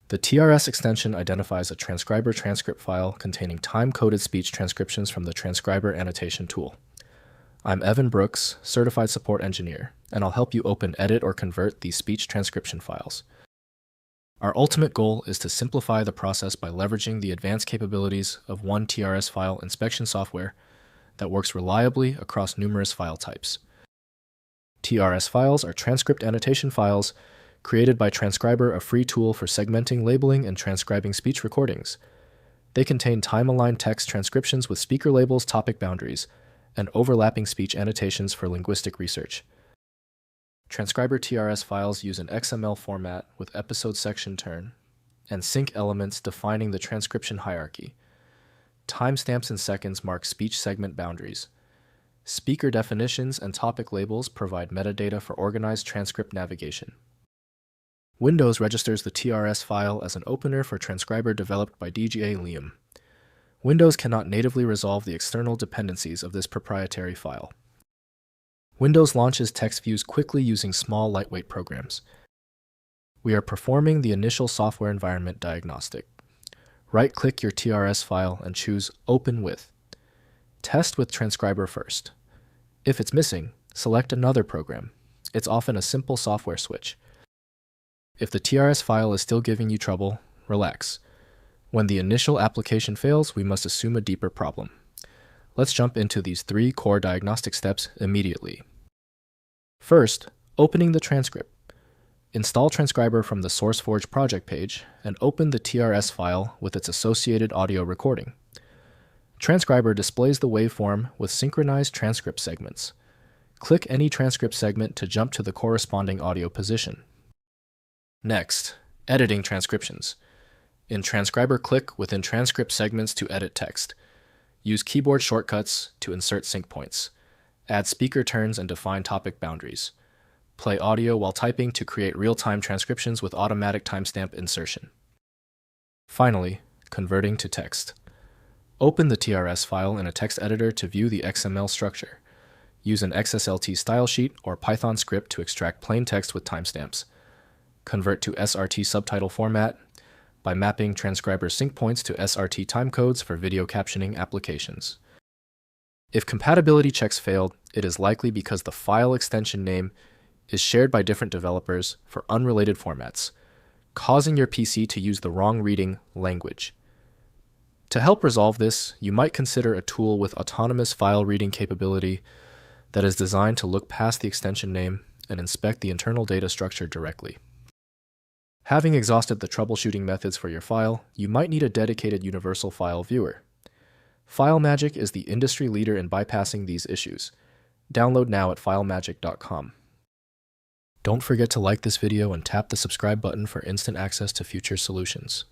The TRS extension identifies a transcriber transcript file containing time-coded speech transcriptions from the transcriber annotation tool. I'm Evan Brooks, Certified Support Engineer, and I'll help you open, edit, or convert these speech transcription files. Our ultimate goal is to simplify the process by leveraging the advanced capabilities of one TRS file inspection software that works reliably across numerous file types. TRS files are transcript annotation files created by Transcriber, a free tool for segmenting, labeling, and transcribing speech recordings. They contain time-aligned text transcriptions with speaker labels, topic boundaries, and overlapping speech annotations for linguistic research. Transcriber TRS files use an XML format with episode section turn and sync elements defining the transcription hierarchy. Timestamps and seconds mark speech segment boundaries. Speaker definitions and topic labels provide metadata for organized transcript navigation. Windows registers the TRS file as an opener for Transcriber developed by DGA Liam. Windows cannot natively resolve the external dependencies of this proprietary file. Windows launches text views quickly using small, lightweight programs. We are performing the initial software environment diagnostic. Right-click your TRS file and choose Open With. Test with Transcriber first. If it's missing, select another program. It's often a simple software switch. If the TRS file is still giving you trouble, relax. When the initial application fails, we must assume a deeper problem. Let's jump into these 3 core diagnostic steps immediately. First, opening the transcript. Install Transcriber from the SourceForge project page and open the TRS file with its associated audio recording. Transcriber displays the waveform with synchronized transcript segments. Click any transcript segment to jump to the corresponding audio position. Next, editing transcriptions. In Transcriber, click within transcript segments to edit text. Use keyboard shortcuts to insert sync points. Add speaker turns and define topic boundaries. Play audio while typing to create real-time transcriptions with automatic timestamp insertion. Finally, converting to text. Open the TRS file in a text editor to view the XML structure. Use an XSLT style sheet or Python script to extract plain text with timestamps. Convert to SRT subtitle format by mapping Transcriber sync points to SRT timecodes for video captioning applications. If compatibility checks failed, it is likely because the file extension name is shared by different developers for unrelated formats, causing your PC to use the wrong reading language. To help resolve this, you might consider a tool with autonomous file reading capability that is designed to look past the extension name and inspect the internal data structure directly. Having exhausted the troubleshooting methods for your file, you might need a dedicated universal file viewer. FileMagick is the industry leader in bypassing these issues. Download now at filemagick.com. Don't forget to like this video and tap the subscribe button for instant access to future solutions.